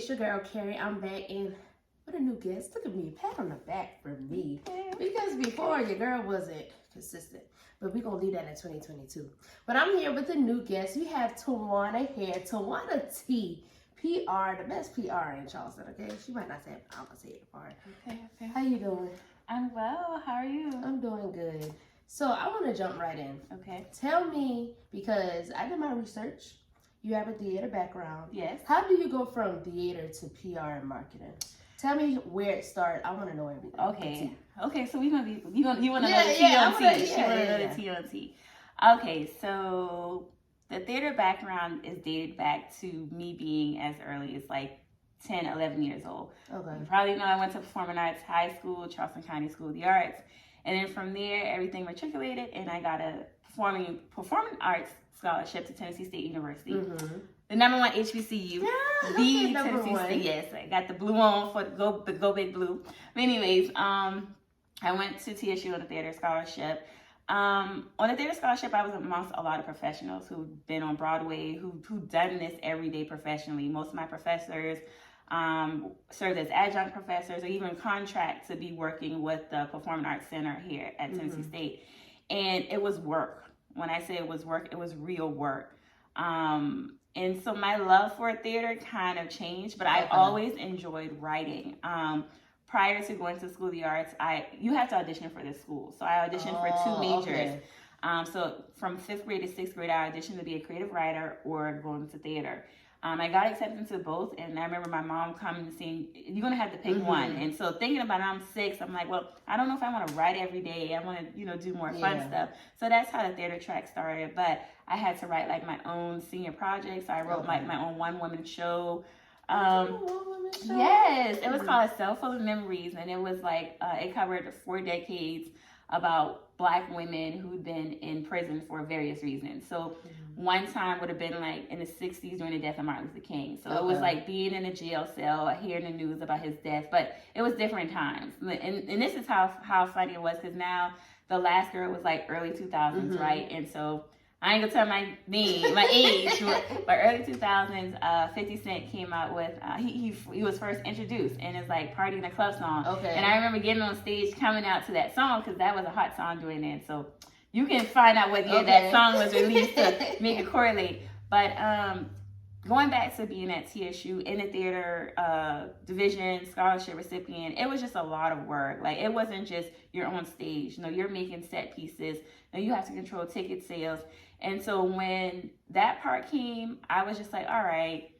it's your girl Carrie. I'm back and with a new guest. Look at me, pat on the back for me. Because before your girl wasn't consistent. But we're gonna leave that in 2022. But I'm here with a new guest. We have Tawana here, TawanaTee PR, the best PR in Charleston, okay? She might not say it, but I'm gonna say it for her. Okay. How you doing? I'm well. How are you? I'm doing good. So I wanna jump right in. Okay. Tell me, because I did my research. You have a theater background. Yes. How do you go from theater to PR and marketing? Tell me where it started. I want to know everything. Okay. So you want to know the T on T. You want to know the T on T. Okay. So the theater background is dated back to me being as early as like 10, 11 years old. Okay. You probably know I went to Performing Arts High School, Charleston County School of the Arts, and then from there everything matriculated, and I got a performing arts scholarship to Tennessee State University. Mm-hmm. The #1 HBCU. The Tennessee State. Yes, I got the blue on for go big blue. But anyways, I went to TSU on a theater scholarship. On a theater scholarship, I was amongst a lot of professionals who've been on Broadway, who've done this every day professionally. Most of my professors served as adjunct professors or even contract to be working with the Performing Arts Center here at Tennessee State. And it was work. When I say it was work, it was real work. And so my love for theater kind of changed, but I always enjoyed writing. Prior to going to School of the Arts, you have to audition for this school. So I auditioned for 2 majors. Okay. So from 5th grade to 6th grade, I auditioned to be a creative writer or going to theater. I got accepted into both, and I remember my mom coming and saying, you're going to have to pick one. And so thinking about it, I'm 6, I'm like, well, I don't know if I want to write every day. I want to, do more fun stuff. So that's how the theater track started. But I had to write like my own senior projects. So I wrote like my own one-woman show. Yes, it was called A Cell Full of Memories, and it was like, it covered 4 decades about Black women who'd been in prison for various reasons. So one time would have been like in the 60s during the death of Martin Luther King. So it was like being in a jail cell, hearing the news about his death, but it was different times. And this is how funny it was, because now The Last Girl was like early 2000s, right? And so I ain't gonna tell my age, but early 2000s, 50 Cent came out with, he was first introduced, and it's like Party in a Club song. Okay. And I remember getting on stage coming out to that song, because that was a hot song during then. So you can find out whether that song was released to make it correlate. But going back to being at TSU in the theater division, scholarship recipient, it was just a lot of work. Like, it wasn't just you're on stage. You're making set pieces. You have to control ticket sales. And so when that part came, I was just like, all right,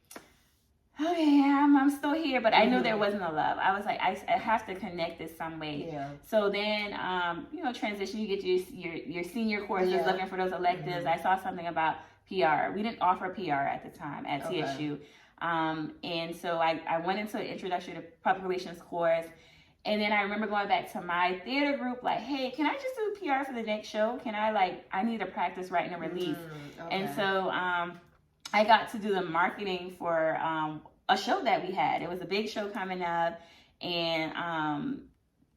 okay, I'm still here, but I knew there wasn't a love. I was like, I have to connect this some way. Yeah. So then, transition, you get your senior courses, looking for those electives. I saw something about PR. We didn't offer PR at the time at TSU. And so I went into an introduction to public relations course. And then I remember going back to my theater group, like, hey, can I just do PR for the next show? I need to practice writing a release. And so I got to do the marketing for a show that we had. It was a big show coming up. And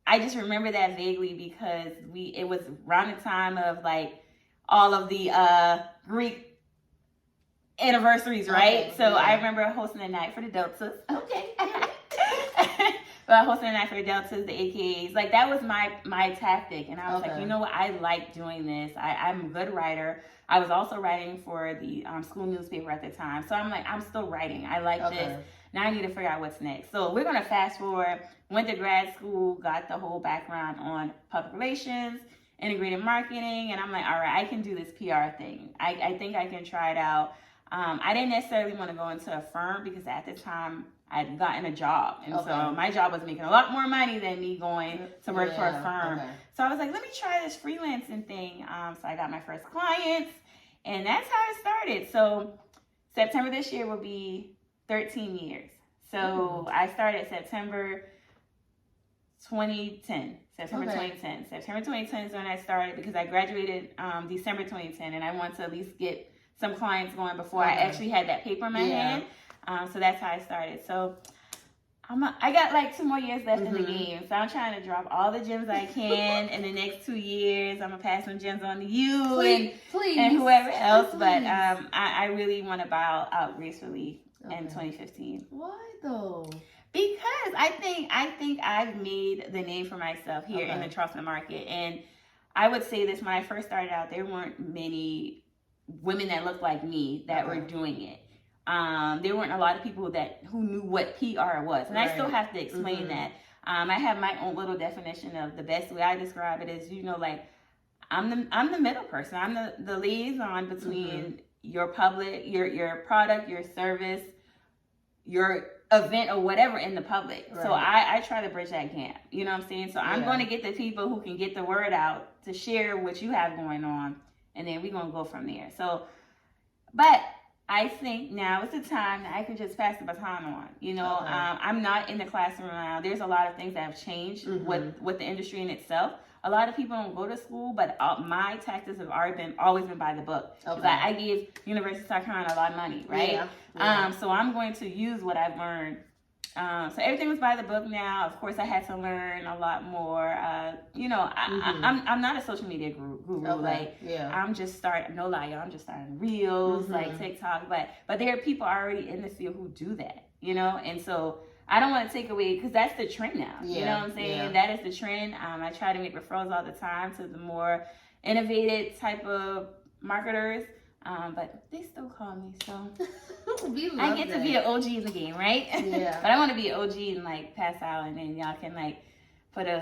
I just remember that vaguely, because it was around the time of like all of the Greek anniversaries, right? So I remember hosting a night for the Deltas. Okay. But hosting a night for the Deltas, the AKAs, like that was my tactic. And I was like, you know what? I like doing this. I'm a good writer. I was also writing for the school newspaper at the time. So I'm like, I'm still writing. I like this. Now I need to figure out what's next. So we're going to fast forward. Went to grad school, got the whole background on public relations, integrated marketing. And I'm like, all right, I can do this PR thing. I think I can try it out. I didn't necessarily want to go into a firm, because at the time I'd gotten a job. And so my job was making a lot more money than me going to work for a firm. So I was like, let me try this freelancing thing. So I got my first clients, and that's how it started. So September this year will be 13 years. So I started September 2010. September 2010 is when I started, because I graduated December 2010, and I wanted to at least get some clients going before I actually had that paper in my hand. So that's how I started. So I got like 2 more years left in the game. So I'm trying to drop all the gems I can in the next 2 years. I'm going to pass some gems on to you and whoever else. But I really want to bow out gracefully in 2015. Why though? Because I think I've made the name for myself here in the Charleston market. And I would say this, when I first started out, there weren't many women that looked like me that were doing it. There weren't a lot of people who knew what PR was. And I still have to explain that. I have my own little definition of the best way I describe it is, like, I'm the middle person. I'm the liaison between your public, your product, your service, your event or whatever in the public. So I try to bridge that gap. You know what I'm saying? So I'm going to get the people who can get the word out to share what you have going on, and then we're going to go from there. So, but I think now is the time that I can just pass the baton on. I'm not in the classroom now. There's a lot of things that have changed with the industry in itself. A lot of people don't go to school, but my tactics have always been by the book. I gave University of South Carolina a lot of money, right? So I'm going to use what I've learned. So everything was by the book now. Of course, I had to learn a lot more. I'm not a social media guru. I'm just starting. No lie, y'all. I'm just starting reels, like TikTok. But there are people already in the field who do that. And so I don't want to take away, because that's the trend now. You know what I'm saying? That is the trend. I try to make referrals all the time to the more innovative type of marketers. But they still call me, so I get to be an OG in the game, right? Yeah. But I want to be an OG and like pass out, and then y'all can like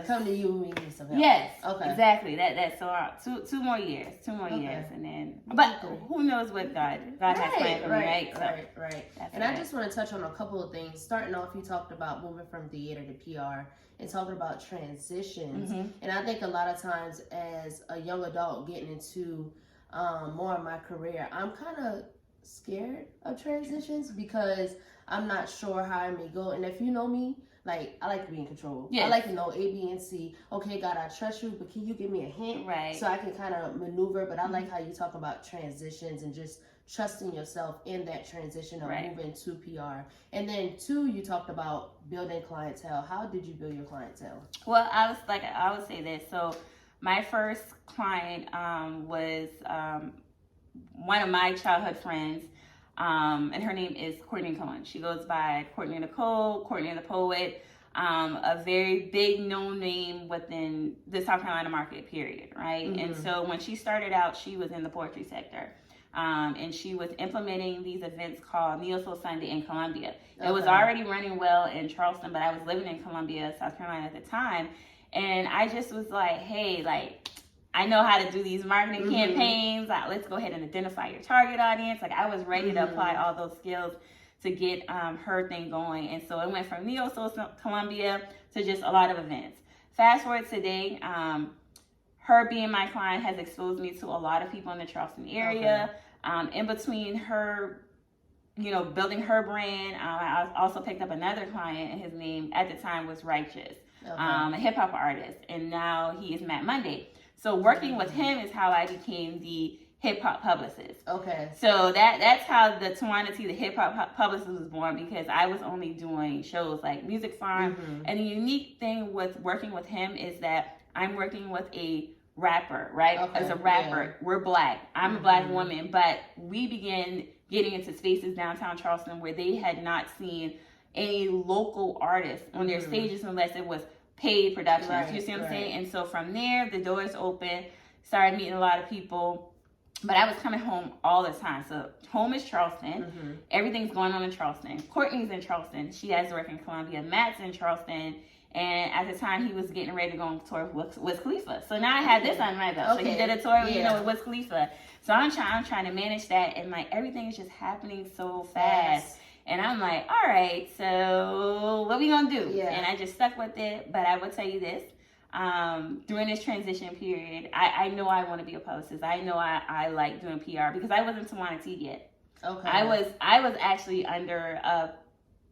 come to you and me and some help. Yes. Okay. Exactly. That's so two more years, and then. But who knows what God has planned for me, right? Right. And I just want to touch on a couple of things. Starting off, you talked about moving from theater to PR and talking about transitions. And I think a lot of times as a young adult getting into more of my career, I'm kind of scared of transitions because I'm not sure how I may go. And if you know me, like, I like to be in control. Yes. I like to know A, B, and C. Okay, God, I trust you, but can you give me a hint? Right. So I can kind of maneuver. But I like how you talk about transitions and just trusting yourself in that transition of moving to PR. And then 2, you talked about building clientele. How did you build your clientele? Well, I would say this. So my first client was one of my childhood friends. And her name is Courtney Cohen. She goes by Courtney Nicole, Courtney the Poet, a very big known name within the South Carolina market, period, right? And so when she started out, she was in the poetry sector. And she was implementing these events called Neo Soul Sunday in Columbia. It was already running well in Charleston, but I was living in Columbia, South Carolina at the time. And I just was like, hey, like, I know how to do these marketing campaigns. Like, let's go ahead and identify your target audience. Like, I was ready to apply all those skills to get her thing going. And so it went from Neo Soul Columbia to just a lot of events. Fast forward today, her being my client has exposed me to a lot of people in the Charleston area. In between her, building her brand, I also picked up another client, and his name at the time was Righteous, a hip hop artist. And now he is Matt Monday. So working with him is how I became the hip hop publicist. Okay. So that's how the TawanaTee, the hip hop publicist, was born, because I was only doing shows like Music Farm. And the unique thing with working with him is that I'm working with a rapper, right? As a rapper, we're Black. I'm a Black woman, but we began getting into spaces downtown Charleston where they had not seen any local artists on their stages unless it was paid productions. You see what I'm saying? And so from there, the doors open, started meeting a lot of people. But I was coming home all the time. So home is Charleston. Everything's going on in Charleston. Courtney's in Charleston. She has to work in Columbia. Matt's in Charleston. And at the time, he was getting ready to go on tour with Wiz Khalifa. So now I had this on my belt. So he did a tour with Wiz Khalifa. So I'm trying to manage that. And like, everything is just happening so fast. And I'm like, all right, so what we gonna do? And I just stuck with it. But I will tell you this, during this transition period, I know I want to be a publicist. I know I like doing PR, because I wasn't TawanaTee yet. Okay. I was actually under a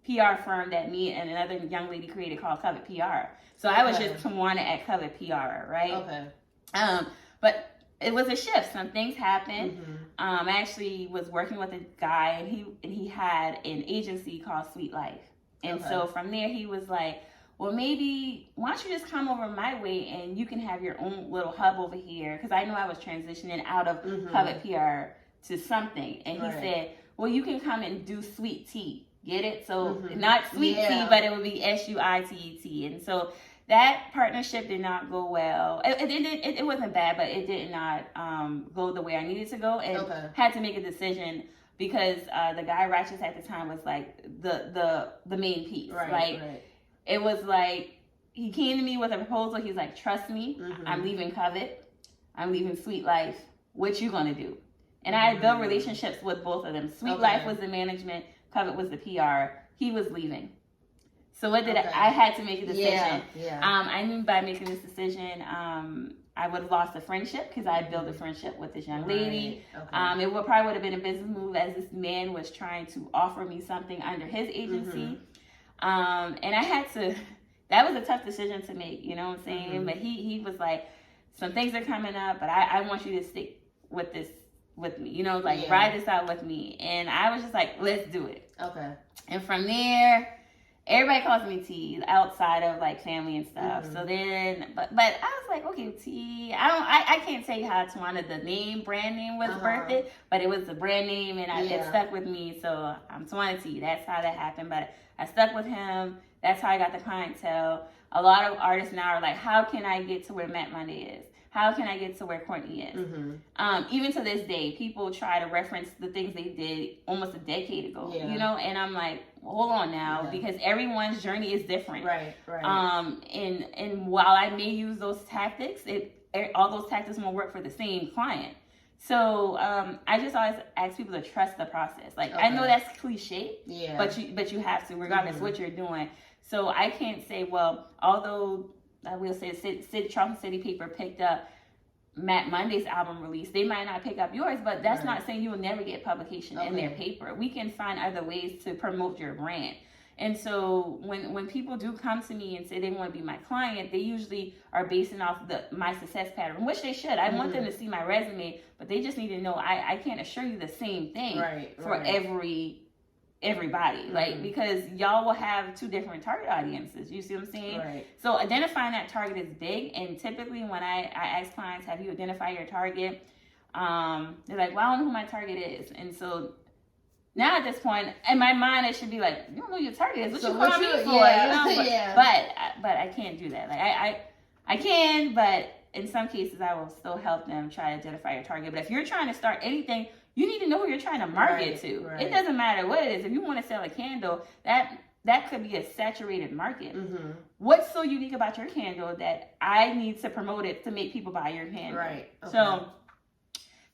PR firm that me and another young lady created called Covet PR. So I was just Tawana at Covet PR, right? Okay. But it was a shift. Some things happened. I actually was working with a guy, and he had an agency called Sweet Life. And so from there, he was like, well, maybe, why don't you just come over my way and you can have your own little hub over here? Because I know I was transitioning out of Covet PR to something. And he said, well, you can come and do sweet tea. Get it? So not sweet tea, but it would be SUITET. And so that partnership did not go well. It wasn't bad, but it did not go the way I needed to go, and had to make a decision because the guy Righteous at the time was like the main piece. It was like he came to me with a proposal. He's like, trust me, I'm leaving Covet, I'm leaving Sweet Life. What you gonna do? And I had built relationships with both of them. Sweet Life was the management, Covet was the PR. He was leaving. So what did I had to make a decision. I knew by making this decision, I would have lost a friendship because I had built a friendship with this young lady. It probably would have been a business move as this man was trying to offer me something under his agency. And I had to, that was a tough decision to make, you know what I'm saying? But he was like, some things are coming up, but I want you to stick with this with me, you know, like ride this out with me. And I was just like, let's do it. And from there, everybody calls me T outside of like family and stuff. So then, but I was like, okay, T. I can't say how Tawana, the name, brand name was birthed, but it was the brand name, and it stuck with me. So I'm TawanaTee. That's how that happened. But I stuck with him. That's how I got the clientele. A lot of artists now are like, how can I get to where Matt Monday is? How can I get to where Courtney is? Even to this day, people try to reference the things they did almost a decade ago, you know? And I'm like, hold on now, because everyone's journey is different. And while I may use those tactics, all those tactics won't work for the same client. So I just always ask people to trust the process. Like, I know that's cliche, but you have to, regardless of what you're doing. So I can't say, well, although I will say Charleston City Paper picked up Matt Monday's album release, they might not pick up yours, but that's not saying you will never get publication in their paper. We can find other ways to promote your brand. And so when people do come to me and say they want to be my client, they usually are basing off my success pattern, which they should. I want them to see my resume, but they just need to know I can't assure you the same thing for everybody, like, because y'all will have two different target audiences. You see what I'm saying? So identifying that target is big. And typically when I ask clients, have you identified your target? They're like, well, I don't know who my target is. And so now at this point, in my mind, it should be like, you don't know who your target is. What you call me for? You know? But I can't do that. Like I can, but in some cases, I will still help them try to identify your target. But if you're trying to start anything, you need to know who you're trying to market to. It doesn't matter what it is. If you want to sell a candle, that could be a saturated market. What's so unique about your candle that I need to promote it to make people buy your candle? So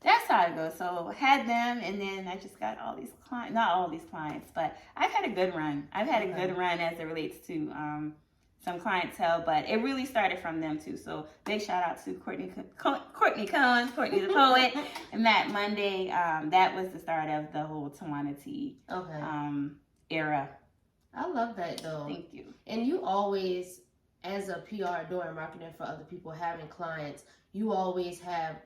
that's how it goes. So had them, and then I just got all these clients. Not all these clients, but I've had a good run. I've had a good run as it relates to some clientele, but it really started from them too. So big shout out to Courtney Combs, Courtney the Poet, and Matt Monday. That was the start of the whole TawanaTee era. I love that though. Thank you. And you always, as a PR doing marketing for other people, having clients, you always have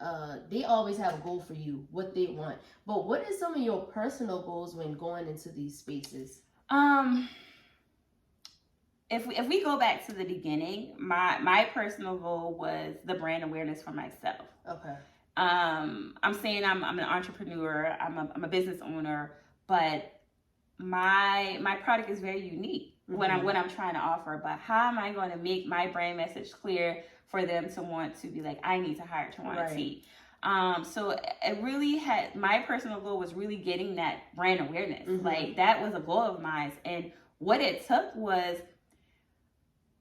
they always have a goal for you, what they want. But what is some of your personal goals when going into these spaces? If we go back to the beginning, my personal goal was the brand awareness for myself. I'm saying I'm an entrepreneur, I'm a business owner, but my product is very unique what I'm trying to offer. But how am I going to make my brand message clear for them to want to be like, I need to hire TawanaTee? So it really my personal goal was really getting that brand awareness. Like that was a goal of mine. And what it took was,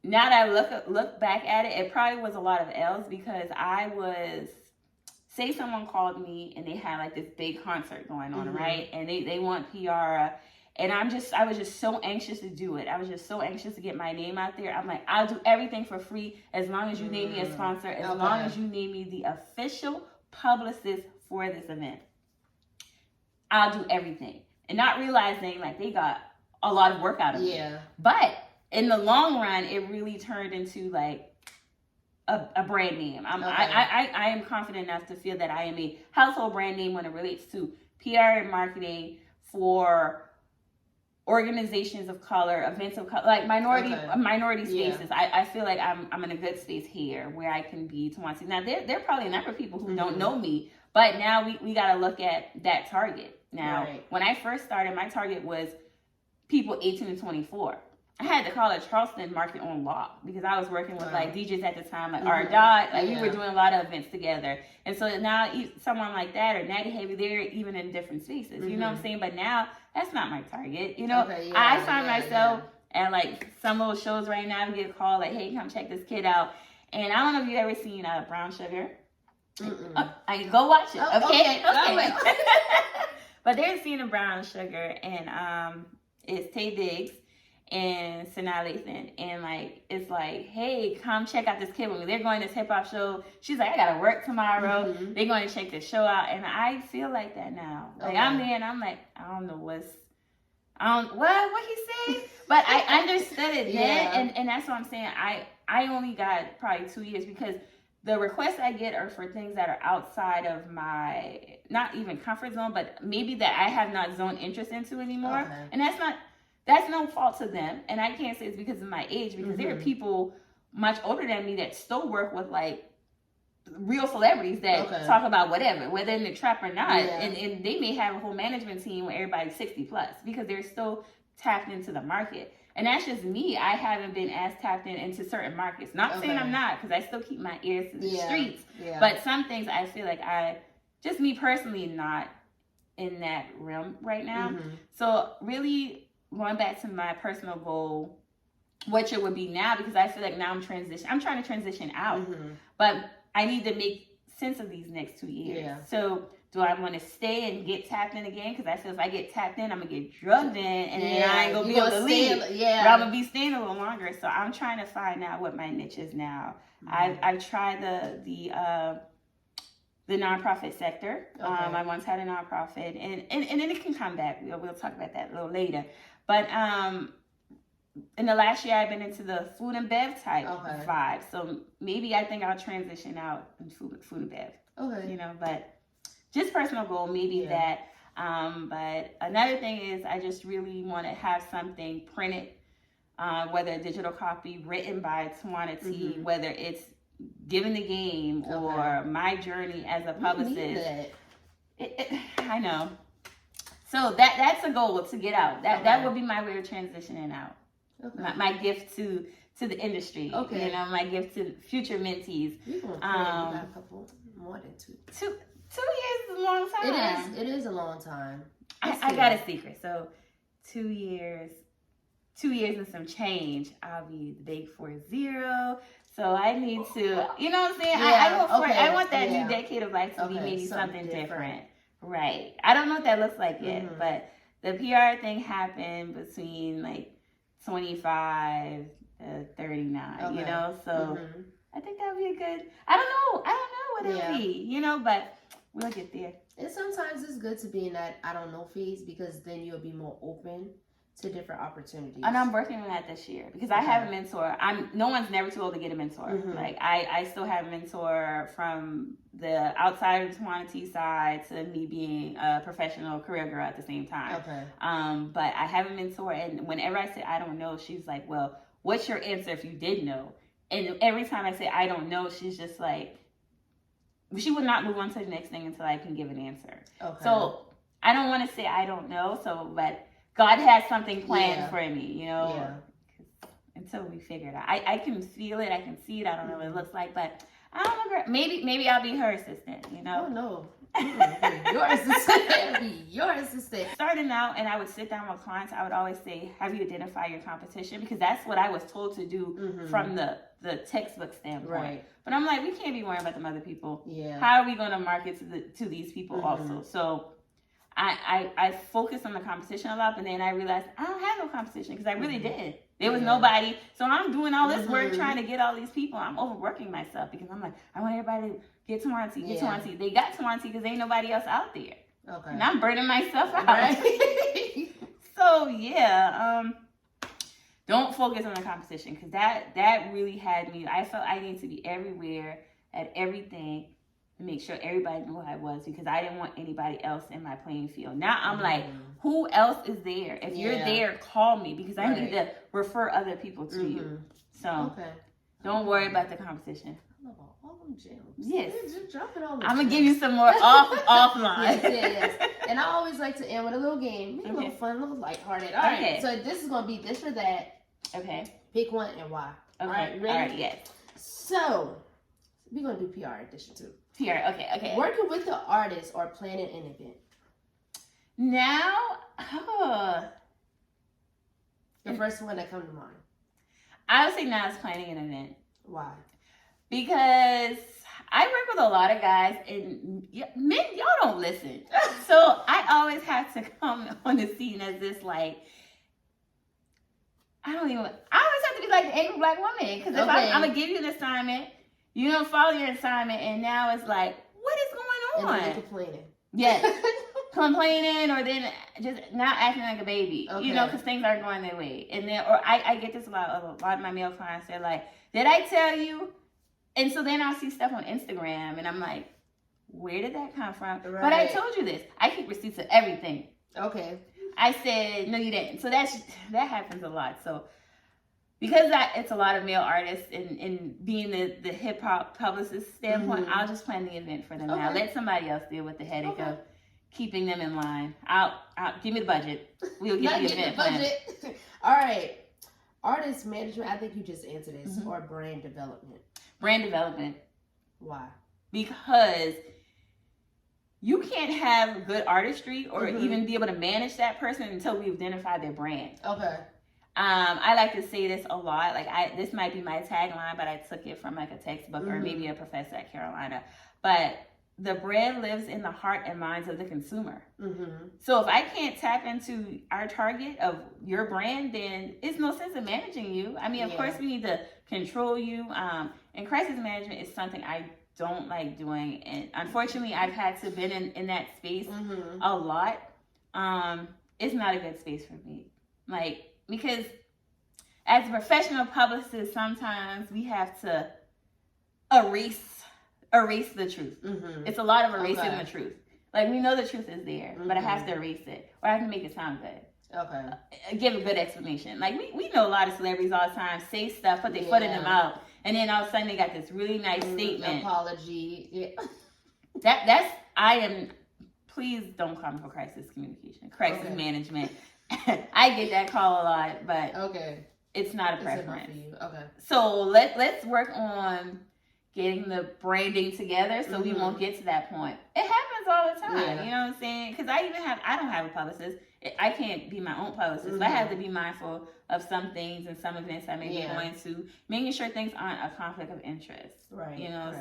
now that I look back at it, it probably was a lot of L's, because say someone called me and they had like this big concert going on, right? And they want PR. And I was just so anxious to do it. I was just so anxious to get my name out there. I'm like, I'll do everything for free as long as you name me a sponsor, as long as you name me the official publicist for this event. I'll do everything. And not realizing like they got a lot of work out of me. But in the long run, it really turned into like a brand name. I am confident enough to feel that I am a household brand name when it relates to PR and marketing for organizations of color, events of color, like minority spaces. I feel like I'm in a good space here where I can be TawanaTee. Now there are probably a number of people who don't know me, but now we got to look at that target. Now, when I first started, my target was people 18 to 24. I had the College Charleston market on lock because I was working with like DJs at the time, like our dog, like we were doing a lot of events together. And so now someone like that or Natty Heavy, they're even in different spaces, you know what I'm saying? But now that's not my target, you know? I find myself at like some little shows right now, I get a call like, hey, come check this kid out. And I don't know if you've ever seen Brown Sugar. I go watch it. Okay. But they're seeing a Brown Sugar, and it's Tay Diggs and Sanaa Lathan, and like it's like, hey, come check out this kid with me. They're going to this hip hop show. She's like, I gotta work tomorrow. They're going to check this show out, and I feel like that now. Like I'm there, and I'm like, I don't know what he said, but I understood it then, and that's what I'm saying. I only got probably 2 years because the requests I get are for things that are outside of my, not even comfort zone, but maybe that I have not zoned interest into anymore. And that's no fault to them. And I can't say it's because of my age, because there are people much older than me that still work with like real celebrities that talk about whatever, whether in the trap or not. And they may have a whole management team where everybody's 60 plus because they're still tapped into the market. And that's just me. I haven't been as tapped into certain markets. Not saying I'm not, because I still keep my ears to the streets. But some things I feel like just me personally, not in that realm right now. So really going back to my personal goal, what it would be now, because I feel like now I'm trying to transition out. But I need to make sense of these next 2 years. So do I want to stay and get tapped in again? Because I feel if I get tapped in, I'm going to get drugged in, and then I ain't going to be able to leave. But I'm going to be staying a little longer. So I'm trying to find out what my niche is now. I've tried the nonprofit sector. I once had a nonprofit, and then it can come back. We'll talk about that a little later. But in the last year, I've been into the food and bev type vibe. So maybe I think I'll transition out in food and bev. You know, but just personal goal, maybe that. But another thing is I just really want to have something printed, whether a digital copy written by Tawana Tee, whether it's Given the Game or my journey as a publicist. I know. So that's a goal to get out. That would be my way of transitioning out. My gift to the industry. You know, my gift to future mentees. You got a couple more than 2. 2 years is a long time. It is a long time. I got a secret. So 2 years and some change, I'll be the big 40. So I need to, you know what I'm saying? I want that new decade of life to be maybe something different. Right. I don't know what that looks like yet, but the PR thing happened between like 25 to 39, you know? So I think that would be a good, I don't know what it'll be, you know, but we'll get there. And sometimes it's good to be in that I don't know phase, because then you'll be more open to different opportunities. And I'm working on that this year because I have a mentor. No one's never too old to get a mentor. Like I still have a mentor from the outside of the TawanaTee side to me being a professional career girl at the same time. But I have a mentor, and whenever I say I don't know, she's like, well, what's your answer if you did know? And every time I say I don't know, she's just like, she would not move on to the next thing until I can give an answer. So I don't want to say I don't know. But God has something planned for me, you know. Until we figure it out, I can feel it, I can see it. I don't know what it looks like, but I don't know. Maybe I'll be her assistant, you know. Oh no. Your assistant. Be your assistant. Starting out, and I would sit down with clients, I would always say, have you identified your competition? Because that's what I was told to do from the textbook standpoint. But I'm like, we can't be worrying about them other people. How are we going to market to these people also? So I focused on the competition a lot, but then I realized I don't have no competition, because I really did. There was nobody. So I'm doing all this work trying to get all these people. I'm overworking myself because I'm like, I want everybody to get TawanaTee, get TawanaTee. They got TawanaTee because ain't nobody else out there. And I'm burning myself out. So don't focus on the competition, because that really had me. I felt I needed to be everywhere at everything to make sure everybody knew who I was, because I didn't want anybody else in my playing field. Now I'm like, who else is there? If you're there, call me, because I need to refer other people to you. So Don't worry about the competition. I love all them gems. Yes. Just dropping all the I'm going to gems. give you some more offline. Yes. And I always like to end with a little game. Maybe a little fun, a little lighthearted. All right. So this is going to be this or that. Okay. Pick one and why. Okay. All right. Ready? All right, yes. So we're going to do PR edition too. PR, okay. Working with the artist or planning an event. Now, the first one that comes to mind. I would say now is planning an event. Why? Because I work with a lot of guys, and men, y'all don't listen. So I always have to come on the scene as this, like, I always have to be like the angry black woman. Because if I'm going to give you an assignment, you don't follow your assignment, and now it's like, what is going on? And then complaining. Yes. Complaining, or then just not acting like a baby, okay. you know, because things aren't going their way. And then, or I get this a lot of my male clients, they're like, did I tell you? And so then I'll see stuff on Instagram, and I'm like, where did that come from? Right. But I told you this. I keep receipts of everything. Okay. I said, no, you didn't. So that happens a lot. So because it's a lot of male artists, and being the hip hop publicist standpoint, I'll just plan the event for them now. Let somebody else deal with the headache of keeping them in line. I'll give me the budget. We'll get the event plan. All right. Artist management, I think you just answered this, or brand development. Brand development. Why? Because you can't have good artistry or even be able to manage that person until we identify their brand. Okay. I like to say this a lot. Like this might be my tagline, but I took it from like a textbook or maybe a professor at Carolina. But the brand lives in the heart and minds of the consumer. So if I can't tap into our target of your brand, then it's no sense in managing you. I mean, of course, we need to control you. And crisis management is something I don't like doing. And unfortunately, I've had to been in that space a lot. It's not a good space for me. Like, because as a professional publicist, sometimes we have to erase the truth. It's a lot of erasing the truth. Like, we know the truth is there, but I have to erase it, or I have to make it sound good. Okay. Give a good explanation. Like, we know a lot of celebrities all the time say stuff, put their foot in their mouth, and then all of a sudden they got this really nice statement. Apology. Please don't call me for crisis communication, crisis management. I get that call a lot, but it's not a preference. So let's work on getting the branding together so we won't get to that point. It happens all the time, you know what I'm saying? Because I don't have a publicist. I can't be my own publicist. I have to be mindful of some things and some events I may be going to, making sure things aren't a conflict of interest. Right. You know,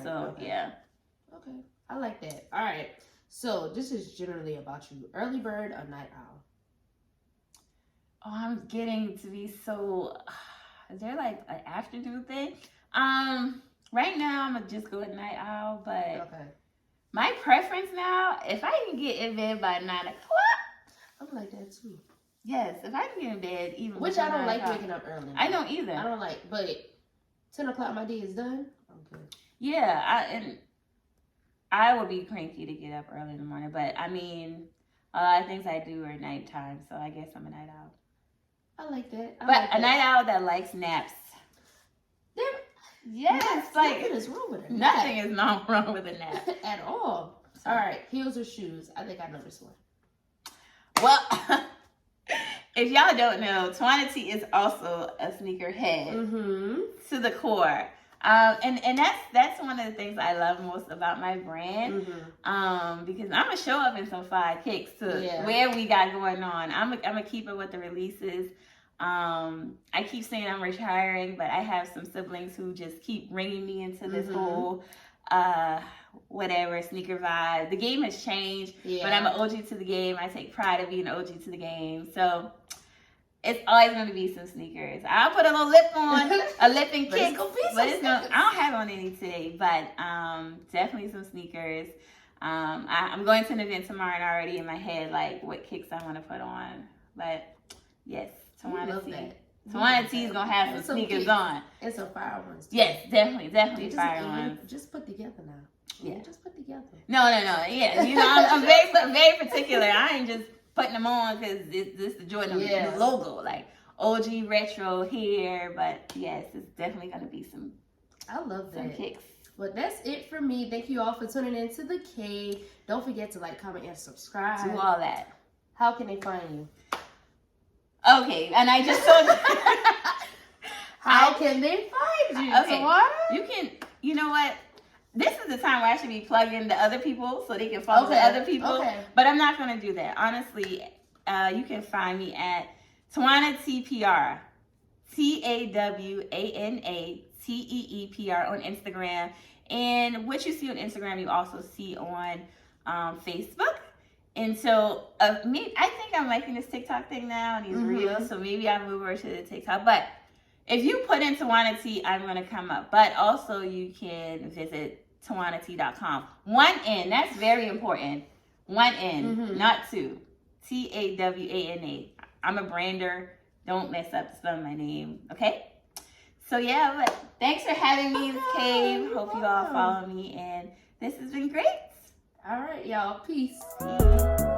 Okay, I like that. All right. So this is generally about you. Early bird or night owl? Oh, I'm getting to be so... Is there like an afternoon thing? Right now, I'm going to just go with night owl, but my preference now, if I can get in bed by 9 o'clock, I'm like that too. Yes, if I can get in bed even Which I don't like waking up early. I don't either. I don't like, but 10 o'clock my day is done, I'm good. Yeah, I will be cranky to get up early in the morning, but I mean, a lot of things I do are nighttime, so I guess I'm a night owl. I like that. But a night owl that likes naps. Yes, like nothing is wrong with a nap. Nothing is not wrong with a nap at all. All right, heels or shoes? I think I know this one. Well, if y'all don't know, TawanaTee is also a sneakerhead to the core. And that's one of the things I love most about my brand. Because I'm gonna show up in some fire kicks to where we got going on. I'm gonna keep it with the releases. I keep saying I'm retiring, but I have some siblings who just keep bringing me into this whole whatever sneaker vibe. The game has changed, but I'm an OG to the game. I take pride in being an OG to the game. So it's always going to be some sneakers. I'll put a little lip on, a lip and kick, but it's no, I don't have on any today, but definitely some sneakers. I'm going to an event tomorrow and already in my head, like, what kicks I want to put on. But, yes, TawanaTee. TawanaTee is going to have some sneakers on. And some fire ones, too. Yes, definitely fire ones. Just put together now. Yeah. Just put together. No. Yeah, you know, I'm very particular. I ain't just putting them on because it's the Jordan the logo, like OG retro here. But yes, it's definitely gonna be some I love some that. kicks. Well, that's it for me. Thank you all for tuning in to The Cave. Don't forget to like, comment, and subscribe. Do all that. How can they find you? Okay, and I just told you. How can they find you? Okay, Tawana? you can, you know what? This is the time where I should be plugging the other people so they can follow the other people. Okay. But I'm not going to do that. Honestly, you can find me at Tawana Tee PR. TawanaTee PR on Instagram. And what you see on Instagram, you also see on Facebook. And so, I think I'm liking this TikTok thing now and these reels. So maybe I'll move over to the TikTok. But if you put in TawanaTee, I'm going to come up. But also, you can visit TawanaTee.com. 1 N. That's very important. 1 N, not 2. TAWANA. I'm a brander. Don't mess up spelling my name. Okay? So, yeah, but thanks for having me in the cave. Hope you all follow me. And this has been great. All right, y'all. Peace. See you.